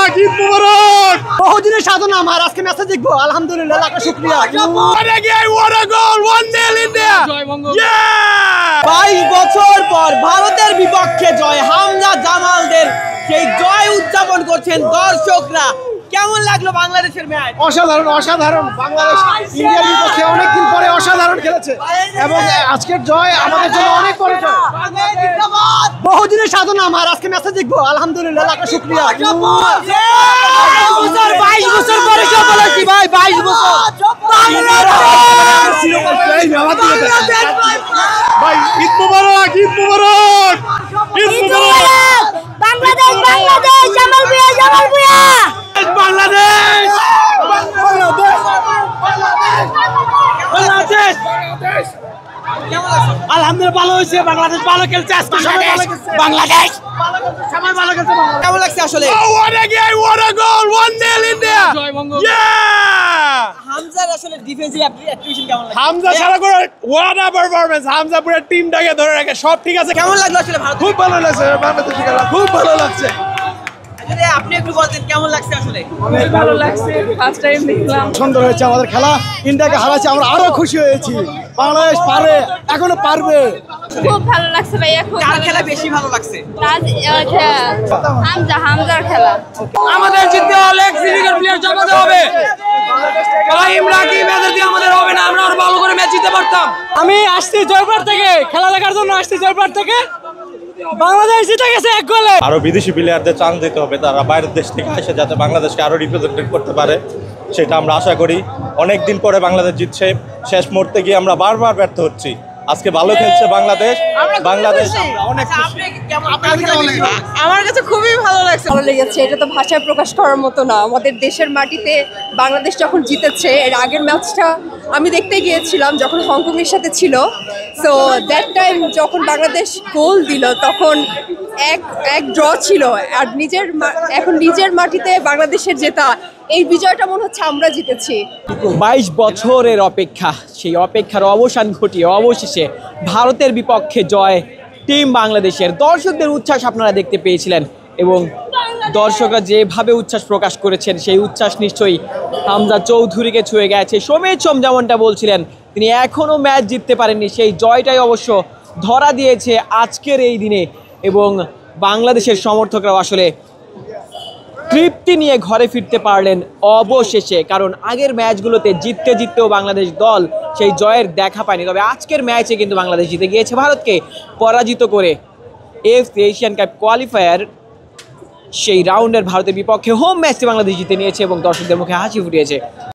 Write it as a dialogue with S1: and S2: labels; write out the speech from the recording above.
S1: মুবারক, ঈদ মুবারক।
S2: বহুদিনের সাধনা আমার, আজকে ম্যাচে জিতবো আলহামদুলিল্লাহ, লাখো শুকরিয়া।
S1: What a goal, 1-0 India.
S2: 22 বছর পর ভারতের বিপক্ষে জয়, হামজা জামালদের সেই জয় উদযাপন করছেন দর্শকরা। কেমন লাগলো বাংলাদেশের ম্যাচ?
S1: অসাধারণ অসাধারণ। বাংলাদেশ ইন্ডিয়ার বিপক্ষে অনেকদিন পরে অসাধারণ খেলেছে এবং আজকের জয় আমাদের জন্য অনেক বড় জয়।
S2: বহুদিনের সাধনা আমার, আজকে ম্যাচে জিতবো আলহামদুলিল্লাহ, লাখো শুকরিয়া। 22 বছর পরে সফল হয়েছি ভাই, 22 বছর।
S1: ভাই ঈদ মুবারক, ঈদ মুবারক, ঈদ মুবারক।
S3: বাংলাদেশ বাংলাদেশ জামাল ভুঁইয়া জামাল ভুঁইয়া
S1: বাংলাদেশ
S2: বাংলাদেশ আলহামদুলিল্লাহ ভালো হয়েছে, বাংলাদেশ ভালো খেলছে আজকে, সবাই ভালো খেলছে, বাংলাদেশ সবাই ভালো খেলছে। কেমন লাগছে আসলে?
S1: What a game, what a goal, 1-0 India.
S2: হামজার আসলে ডিফেন্সিভ অ্যাক্টিভিশন কেমন লাগছে?
S1: হামজা সারা করে what a performance. হামজা পুরো টিমটাকে ধরে রাখে, সব ঠিক আছে।
S2: কেমন লাগলো আসলে ভারত?
S1: খুব ভালো লাগছে বাংলাদেশি খেলা, খুব ভালো লাগছে।
S2: যদি আপনি একটু বলতেন কেমন লাগছে আসলে?
S4: অনেক ভালো লাগছে, ফার্স্ট টাইম দেখলাম।
S1: সুন্দর হয়েছে আমাদের খেলা, ইন্ডিয়াকে হারাচ্ছে, আমরা আরো খুশি হয়েছি। বাংলাদেশ পারে, এখনো পারবে।
S4: খুব ভালো লাগছে ভাইয়া, খুব
S2: কার
S4: ভালো
S2: খেলা বেশি ভালো লাগছে?
S4: হামজার খেলা।
S2: আমাদের জিততে হলে সিনিয়র প্লেয়ার জমাতে হবে। কাইম রাকিব এদের দিয়ে আমাদের হবে না, আমরা আরো ভালো করে ম্যাচ জিততে পারতাম। আমি আসছি জয়পুর থেকে, খেলা দেখার জন্য আসছি জয়পুর থেকে। বাংলাদেশ জিতে গেছে 1 গোলে।
S5: আরো বিদেশি প্লেয়ারদের চান্স দিতে হবে, তারা বাইরের দেশ থেকে এসে যাতে বাংলাদেশকে আরো রিপ্রেজেন্টেট করতে পারে, সেটা আমরা আশা করি। অনেক দিন পরে বাংলাদেশ জিতছে, শেষ মুহূর্তে গিয়ে আমরা বারবার ব্যর্থ হচ্ছি। আজকে ভালো খেলছে বাংলাদেশ, বাংলাদেশ অনেক খুশি।
S4: আমার কাছে খুবই ভালো লাগছে, ভালো লেগেছে। এটা তো ভাষায় প্রকাশ করার মতো না। আমাদের দেশের মাটিতে বাংলাদেশ যখন জিতেছে, এর আগের ম্যাচটা আমি দেখতে গিয়েছিলাম যখন হংকংয়ের সাথে ছিল। সো দ্যাট টাইম যখন বাংলাদেশ গোল দিল তখন এক ড্র ছিল, আর এখন নিজের মাটিতে বাংলাদেশের জেতা, এই বিজয়টা মনে হচ্ছে আমরা জিতেছি।
S2: 22 বছরের অপেক্ষা, সেই অপেক্ষার অবসান ঘটিয়ে অবশেষে ভারতের বিপক্ষে জয় টিম বাংলাদেশের। দর্শকদের উচ্ছ্বাস আপনারা দেখতে পেয়েছিলেন এবং দর্শকরা যেভাবে উচ্ছ্বাস প্রকাশ করেছেন, সেই উচ্ছ্বাস নিশ্চয়ই হামজা চৌধুরীকে ছুঁয়ে গেছে। সমিত সোম যেমনটা বলছিলেন, তিনি এখনও ম্যাচ জিততে পারেননি, সেই জয়টাই অবশ্য ধরা দিয়েছে আজকের এই দিনে এবং বাংলাদেশের সমর্থকরাও আসলে তৃপ্তি নিয়ে ঘরে ফিরতে পারলেন অবশেষে। কারণ আগের ম্যাচগুলোতে জিততেও বাংলাদেশ দল সেই জয়ের দেখা পায়নি, তবে আজকের ম্যাচে কিন্তু বাংলাদেশ জিতে গিয়েছে ভারতকে পরাজিত করে। এশিয়ান কাপ কোয়ালিফায়ার সেই রাউন্ডের ভারতের বিপক্ষে হোম ম্যাচটি বাংলাদেশ জিতে নিয়েছে এবং দর্শকদের মুখে হাসি ফুটিয়েছে।